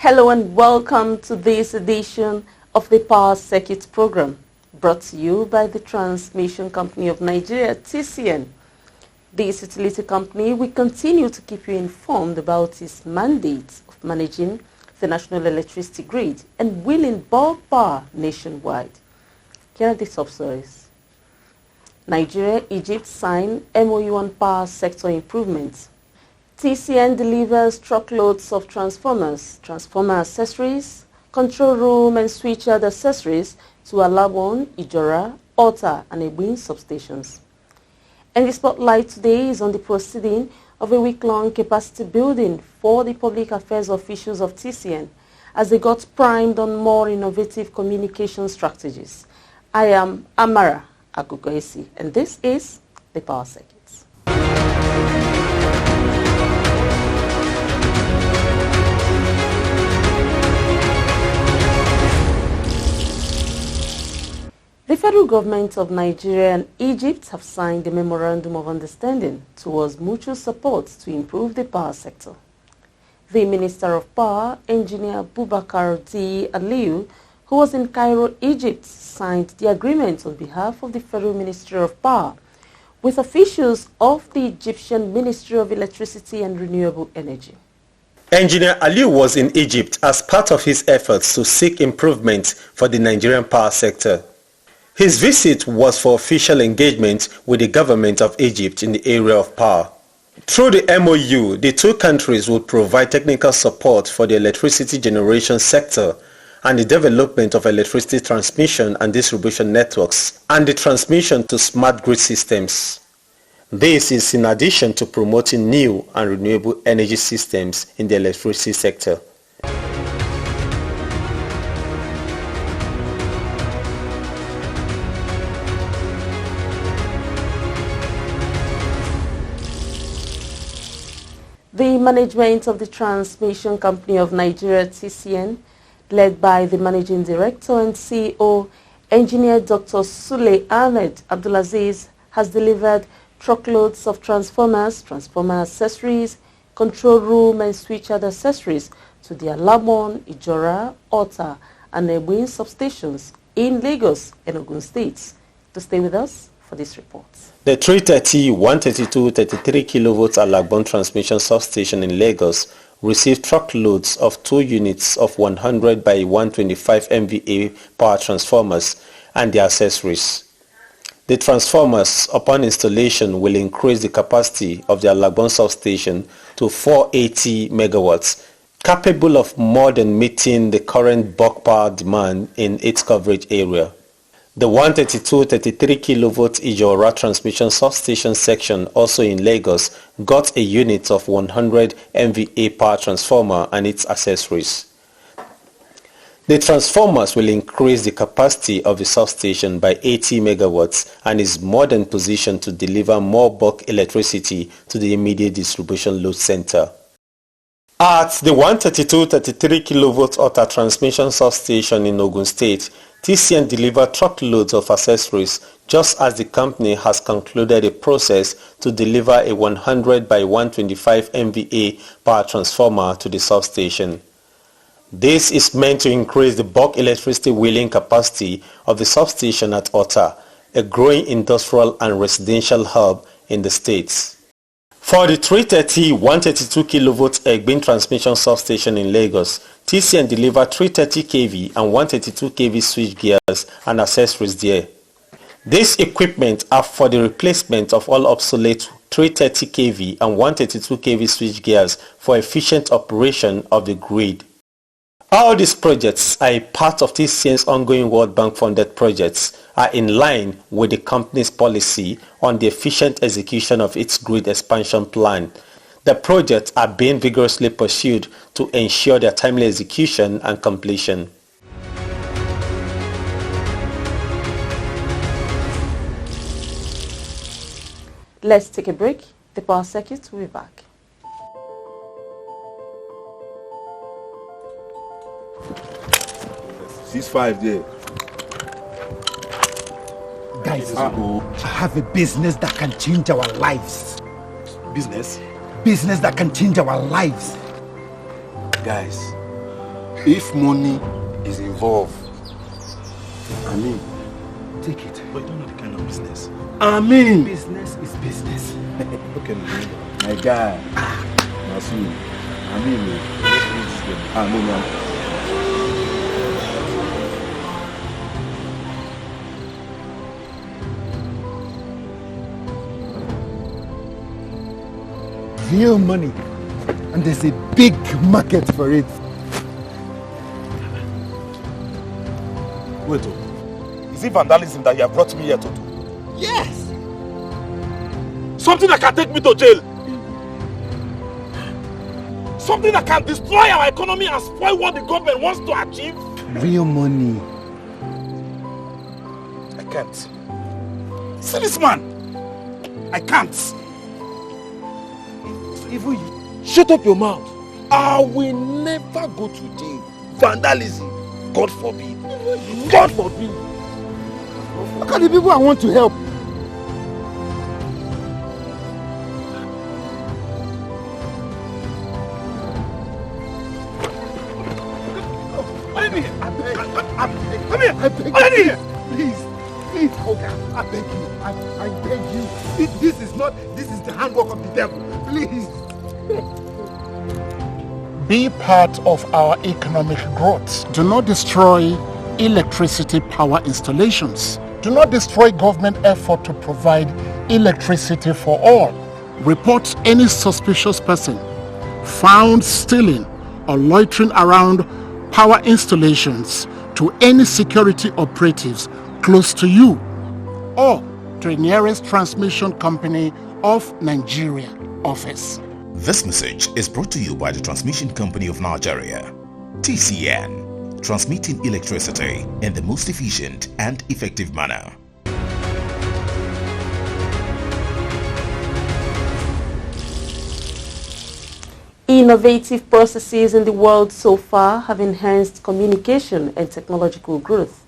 Hello and welcome to this edition of the Power Circuit program, brought to you by the Transmission Company of Nigeria, TCN. This utility company will continue to keep you informed about its mandate of managing the national electricity grid and wheeling bulk power nationwide. Here are the top stories. Nigeria, Egypt sign MOU on power sector improvements. TCN delivers truckloads of transformers, transformer accessories, control room and switchyard accessories to Alabon, Ijora, Ota and Ebin substations. And the spotlight today is on the proceeding of a week-long capacity building for the public affairs officials of TCN as they got primed on more innovative communication strategies. I am Amara Agugoesi and this is the Power Circuit. The federal government of Nigeria and Egypt have signed a memorandum of understanding towards mutual support to improve the power sector. The Minister of Power, Engineer Boubacar D. Aliyu, who was in Cairo, Egypt, signed the agreement on behalf of the Federal Ministry of Power with officials of the Egyptian Ministry of Electricity and Renewable Energy. Engineer Aliyu was in Egypt as part of his efforts to seek improvements for the Nigerian power sector. His visit was for official engagement with the government of Egypt in the area of power. Through the MOU, the two countries will provide technical support for the electricity generation sector and the development of electricity transmission and distribution networks and the transmission to smart grid systems. This is in addition to promoting new and renewable energy systems in the electricity sector. The management of the Transmission Company of Nigeria, TCN, led by the Managing Director and CEO, Engineer Dr. Sule Ahmed Abdulaziz, has delivered truckloads of transformers, transformer accessories, control room and switchyard accessories to the Alabon, Ijora, Ota and Ebin substations in Lagos and Ogun states. To stay with us for this report. The 330, 132, 33 kilovolts Alabon transmission substation in Lagos received truckloads of 2 units of 100 by 125 MVA power transformers and their accessories. The transformers, upon installation, will increase the capacity of the Alabon substation to 480 megawatts, capable of more than meeting the current bulk power demand in its coverage area. The 132-33 kilovolt Ijora transmission substation section, also in Lagos, got a unit of 100 MVA power transformer and its accessories. The transformers will increase the capacity of the substation by 80 megawatts and is more than positioned to deliver more bulk electricity to the immediate distribution load center. At the 132-33 kilovolt Ota transmission substation in Ogun State, TCN delivered truckloads of accessories just as the company has concluded a process to deliver a 100 by 125 MVA power transformer to the substation. This is meant to increase the bulk electricity wheeling capacity of the substation at Ota, a growing industrial and residential hub in the states. For the 330, 132 kilovolt Ebin transmission substation in Lagos, TCN delivered 330 kV and 132 kV switch gears and accessories there. This equipment are for the replacement of all obsolete 330 kV and 132 kV switch gears for efficient operation of the grid. All these projects are a part of TCN's ongoing World Bank funded projects, are in line with the company's policy on the efficient execution of its grid expansion plan. The projects are being vigorously pursued to ensure their timely execution and completion. Let's take a break. The Power Circuit will be back. $6.5 there. Guys, I have a business that can change our lives. Business? Business that can change our lives. Guys, If money is involved, I mean, take it. But you don't know the kind of business. I mean, business is business. Okay, my guy. Masu. I mean, real money, and there's a big market for it. Wait, is it vandalism that you have brought me here to do? Yes! Something that can take me to jail! Something that can destroy our economy and spoil what the government wants to achieve? Real money. I can't. See this man! I can't. Even you. Shut up your mouth. I will never go to jail. Vandalism. God forbid. God forbid. Look at the people I want to help. I beg you. Please, Oga, I beg you. I beg you. This is the handwork of the devil. Please. Be part of our economic growth. Do not destroy electricity power installations. Do not destroy government effort to provide electricity for all. Report any suspicious person found stealing or loitering around power installations to any security operatives close to you or to the nearest transmission company of Nigeria office. This message is brought to you by the Transmission Company of Nigeria, TCN, transmitting electricity in the most efficient and effective manner. Innovative processes in the world so far have enhanced communication and technological growth.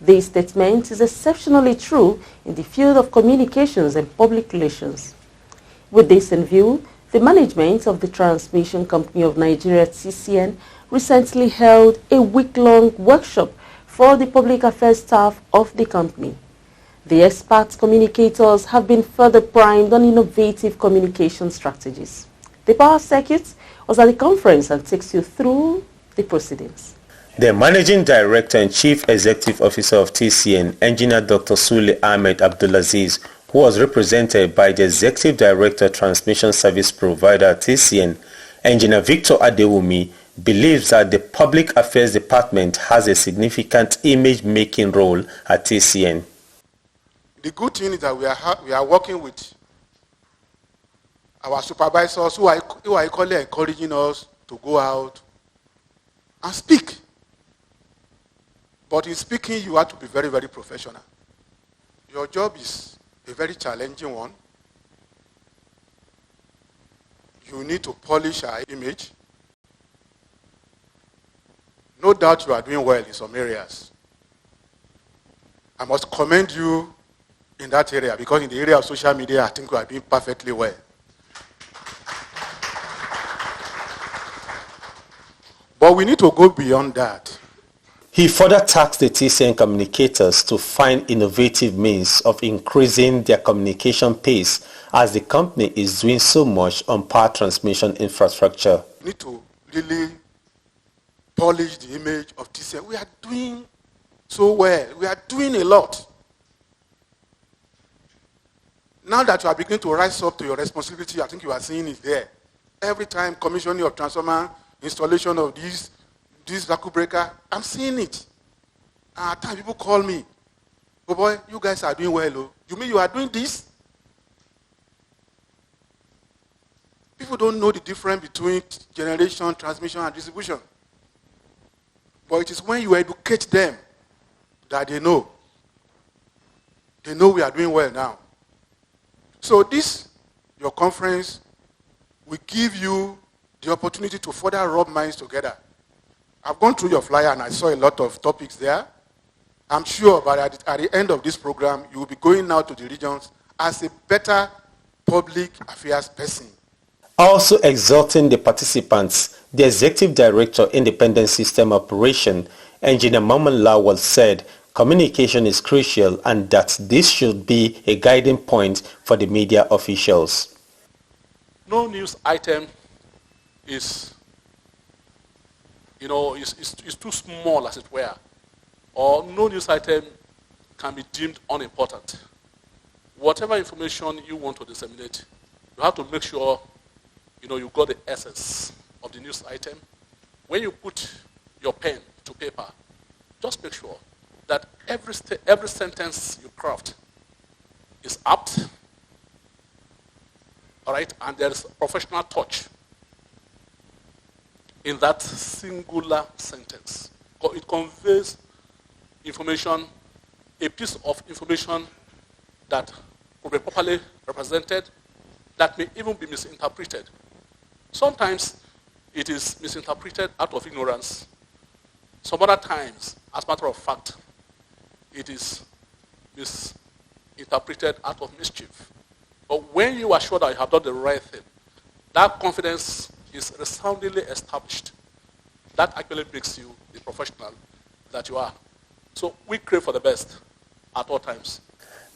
This statement is exceptionally true in the field of communications and public relations. With this in view, the management of the Transmission Company of Nigeria, TCN, recently held a week-long workshop for the public affairs staff of the company. The expert communicators have been further primed on innovative communication strategies. The power circuit was at the conference and takes you through the proceedings. The Managing Director and Chief Executive Officer of TCN, Engineer Dr. Sule Ahmed Abdulaziz, who was represented by the Executive Director Transmission Service Provider TCN, Engineer Victor Adewumi, believes that the Public Affairs Department has a significant image-making role at TCN. The good thing is that we are working with our supervisors who are equally encouraging us to go out and speak. But in speaking, you have to be very, very professional. Your job is a very challenging one. You need to polish our image. No doubt you are doing well in some areas. I must commend you in that area, because in the area of social media, I think you are doing perfectly well. But we need to go beyond that. He further tasked the TCN communicators to find innovative means of increasing their communication pace as the company is doing so much on power transmission infrastructure. We need to really polish the image of TCN. We are doing so well. We are doing a lot. Now that you are beginning to rise up to your responsibility, I think you are seeing it there. Every time commissioning of transformer, installation of this circuit breaker, I'm seeing it. And at times people call me, oh boy, you guys are doing well. Oh. You mean you are doing this? People don't know the difference between generation, transmission, and distribution. But it is when you educate them that they know. They know we are doing well now. So this, your conference, will give you the opportunity to further rub minds together. I've gone through your flyer and I saw a lot of topics there. I'm sure by at the end of this program, you will be going out to the regions as a better public affairs person. Also exhorting the participants, The Executive Director, Independent System Operation, Engineer Maman Lawal, said communication is crucial and that this should be a guiding point for the media officials. No news item is too small, as it were, or no news item can be deemed unimportant. Whatever information you want to disseminate, you have to make sure you got the essence of the news item. When you put your pen to paper, just make sure that every sentence you craft is apt, all right, and there is a professional touch in that singular sentence. It conveys information, a piece of information that will be properly represented, that may even be misinterpreted. Sometimes it is misinterpreted out of ignorance. Some other times, as a matter of fact, it is misinterpreted out of mischief. But when you are sure that you have done the right thing, that confidence is resoundingly established. That actually makes you the professional that you are. So we crave for the best at all times.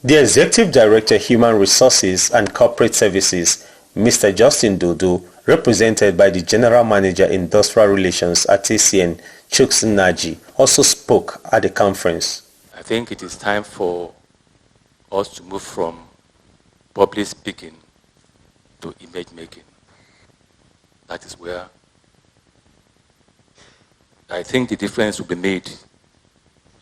The Executive Director, Human Resources and Corporate Services, Mr. Justin Dodo, represented by the General Manager, Industrial Relations at TCN, Chuks Naji, also spoke at the conference. I think it is time for us to move from public speaking to image making. That is where I think the difference will be made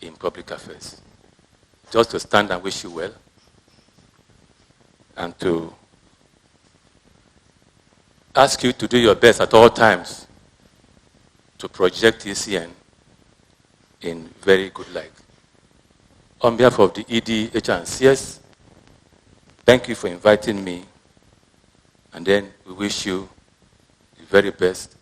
in public affairs. Just to stand and wish you well, and to ask you to do your best at all times to project TCN in very good light. On behalf of the ED, HR, and CS, thank you for inviting me, and then we wish you the very best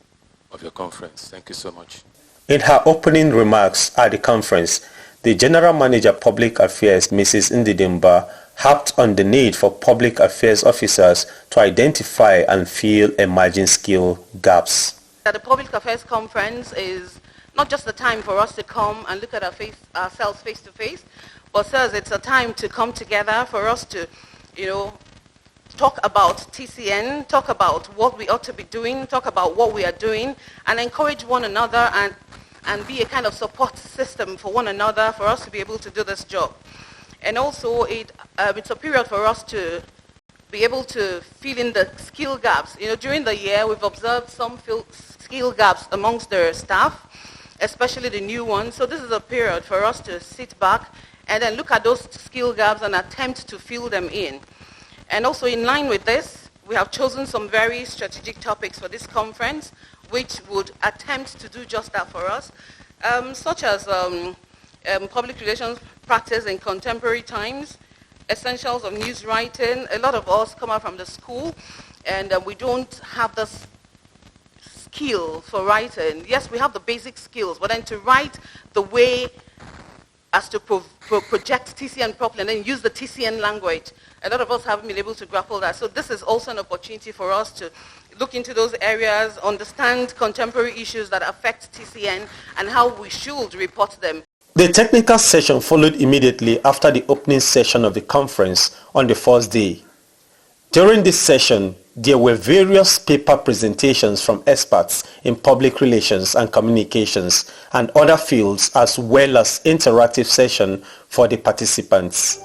of your conference. Thank you so much. In her opening remarks at the conference, the General Manager Public Affairs, Mrs. Ndidimba, harped on the need for public affairs officers to identify and fill emerging skill gaps. The Public Affairs Conference is not just the time for us to come and look at ourselves face to face, but sirs, it's a time to come together for us to, talk about TCN, talk about what we ought to be doing, talk about what we are doing, and encourage one another and be a kind of support system for one another for us to be able to do this job. And also, it's a period for us to be able to fill in the skill gaps. During the year, we've observed some skill gaps amongst the staff, especially the new ones. So this is a period for us to sit back and then look at those skill gaps and attempt to fill them in. And also, in line with this, we have chosen some very strategic topics for this conference, which would attempt to do just that for us, such as public relations practice in contemporary times, essentials of news writing. A lot of us come out from the school, and we don't have the skill for writing. Yes, we have the basic skills, but then to write the way as to project TCN properly and then use the TCN language, a lot of us haven't been able to grapple that. So this is also an opportunity for us to look into those areas, understand contemporary issues that affect TCN and how we should report them. The technical session followed immediately after the opening session of the conference on the first day. During this session, there were various paper presentations from experts in public relations and communications and other fields, as well as interactive session for the participants.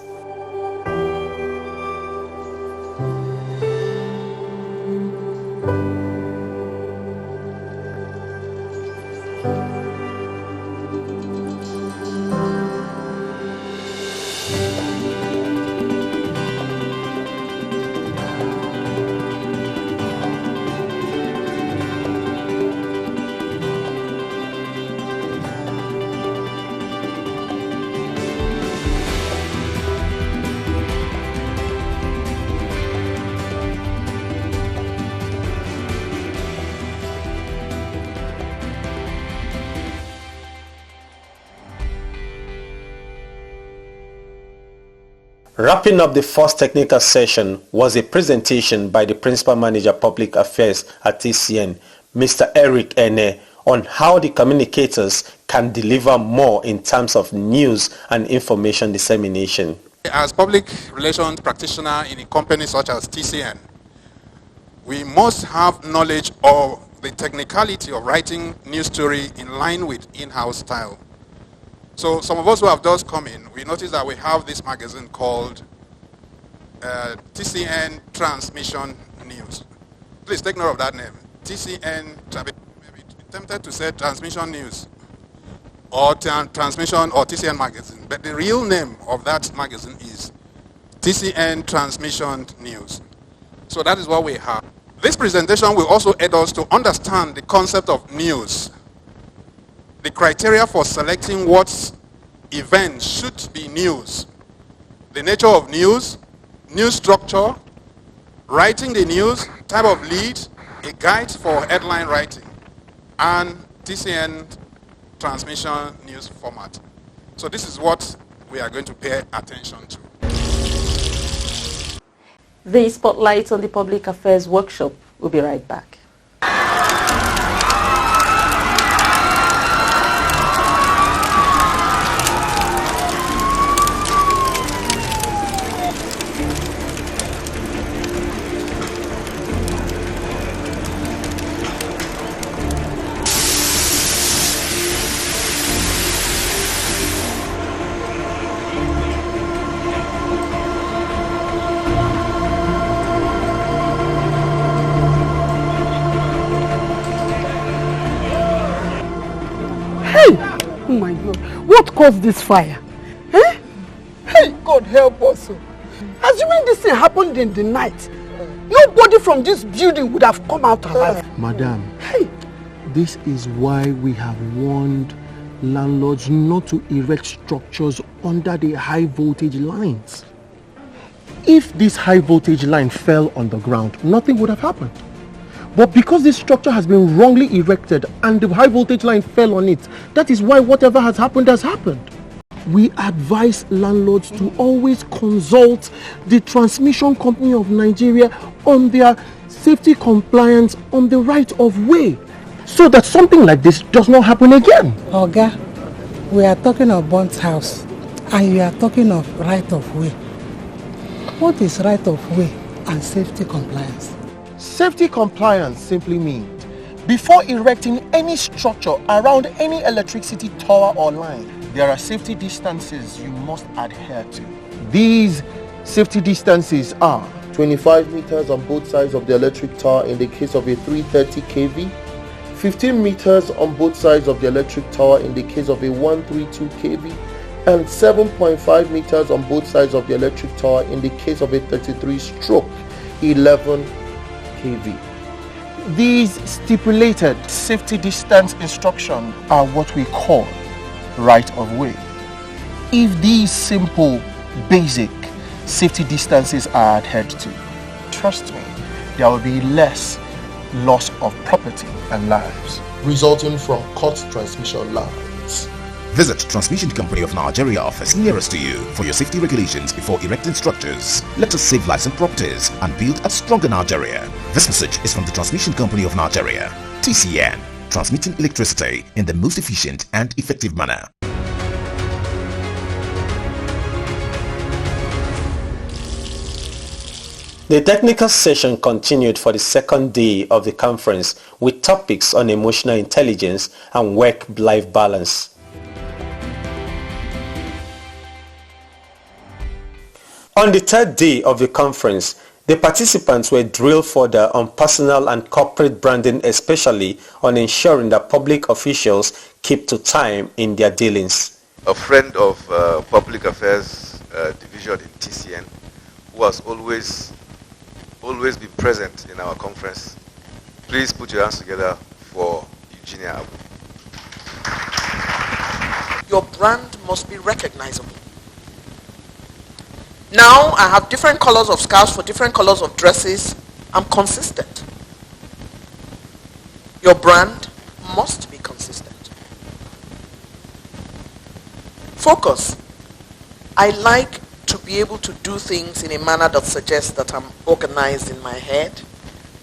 Wrapping up the first technical session was a presentation by the Principal Manager Public Affairs at TCN, Mr. Eric Ene, on how the communicators can deliver more in terms of news and information dissemination. As public relations practitioner in a company such as TCN, we must have knowledge of the technicality of writing news story in line with in-house style. So some of us who have just come in, we notice that we have this magazine called TCN Transmission News. Please take note of that name. TCN, maybe tempted to say Transmission News or Transmission or TCN Magazine, but the real name of that magazine is TCN Transmission News. So that is what we have. This presentation will also aid us to understand the concept of news, the criteria for selecting what events should be news, the nature of news structure, writing the news, type of lead, a guide for headline writing, and TCN transmission news format. So this is what we are going to pay attention to. The Spotlight on the Public Affairs workshop will be right back. Oh my God, what caused this fire? Eh? Hey, God help us. Assuming this thing happened in the night, nobody from this building would have come out alive. Madam, this is why we have warned landlords not to erect structures under the high voltage lines. If this high voltage line fell on the ground, nothing would have happened. But because this structure has been wrongly erected and the high voltage line fell on it, that is why whatever has happened has happened. We advise landlords to always consult the Transmission Company of Nigeria on their safety compliance on the right of way, so that something like this does not happen again. Oga, we are talking of burnt house and you are talking of right of way. What is right of way and safety compliance? Safety compliance simply means before erecting any structure around any electricity tower or line, there are safety distances you must adhere to. These safety distances are 25 meters on both sides of the electric tower in the case of a 330 kV, 15 meters on both sides of the electric tower in the case of a 132 kV, and 7.5 meters on both sides of the electric tower in the case of a 33/11 kV. These stipulated safety distance instructions are what we call right of way. If these simple, basic safety distances are adhered to, trust me, there will be less loss of property and lives resulting from cut transmission lines. Visit Transmission Company of Nigeria office nearest to you for your safety regulations before erecting structures. Let us save lives and properties and build a stronger Nigeria. This message is from the Transmission Company of Nigeria, TCN, transmitting electricity in the most efficient and effective manner. The technical session continued for the second day of the conference with topics on emotional intelligence and work-life balance. On the third day of the conference, the participants were drilled further on personal and corporate branding, especially on ensuring that public officials keep to time in their dealings. A friend of Public Affairs Division in TCN, who has always been present in our conference. Please put your hands together for Eugenia Abu. Your brand must be recognizable. Now I have different colors of scarves for different colors of dresses. I'm consistent. Your brand must be consistent. Focus. I like to be able to do things in a manner that suggests that I'm organized in my head,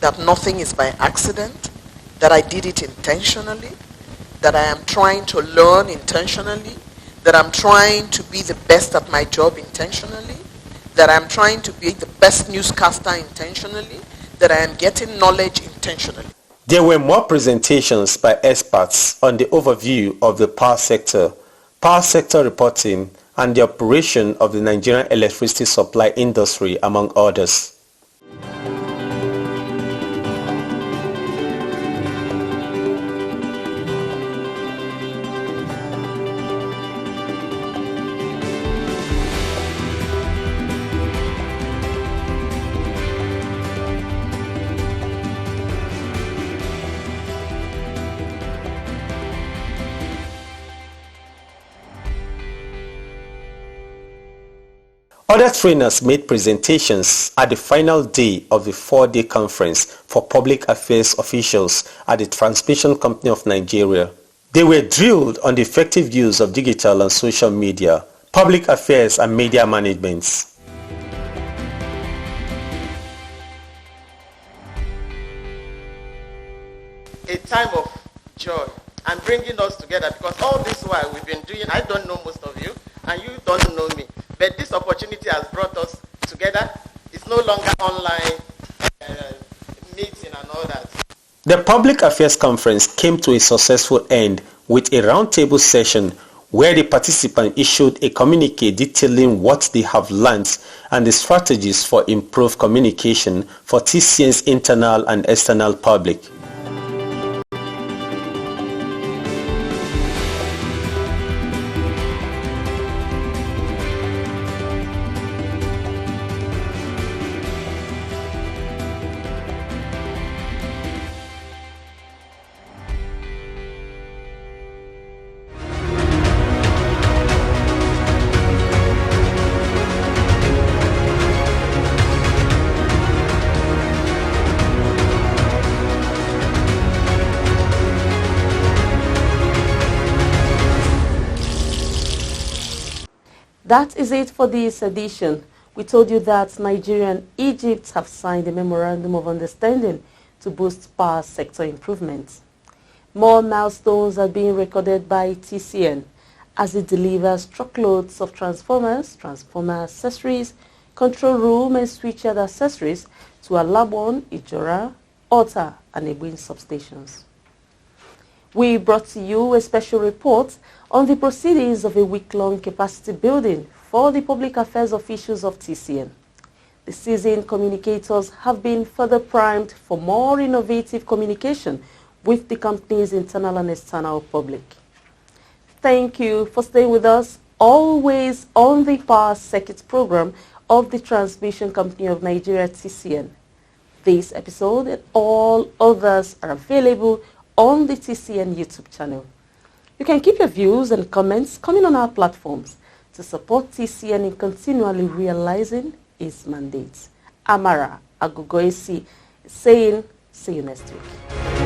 that nothing is by accident, that I did it intentionally, that I am trying to learn intentionally, that I'm trying to be the best at my job intentionally, that I'm trying to be the best newscaster intentionally, that I am getting knowledge intentionally. There were more presentations by experts on the overview of the power sector reporting, and the operation of the Nigerian electricity supply industry, among others. Other trainers made presentations at the final day of the 4-day conference for public affairs officials at the Transmission Company of Nigeria. They were drilled on the effective use of digital and social media, public affairs and media management. A time of joy and bringing us together, because all this while we've been doing, I don't know most of you and you don't know me, but this opportunity has brought us together. It's no longer online meeting and all that. The public affairs conference came to a successful end with a roundtable session where the participants issued a communique detailing what they have learned and the strategies for improved communication for TCN's internal and external public. That is it for this edition. We told you that Nigeria and Egypt have signed a memorandum of understanding to boost power sector improvements. More milestones are being recorded by TCN as it delivers truckloads of transformers, transformer accessories, control room and switchyard accessories to Alabon, Ijora, Ota and Ebuin substations. We brought to you a special report on the proceedings of a week-long capacity building for the public affairs officials of TCN. The seasoned communicators have been further primed for more innovative communication with the company's internal and external public. Thank you for staying with us, always on the Power Circuit program of the Transmission Company of Nigeria, TCN. This episode and all others are available on the TCN YouTube channel. You can keep your views and comments coming on our platforms to support TCN in continually realizing its mandates. Amara Agogoesi saying, see you next week.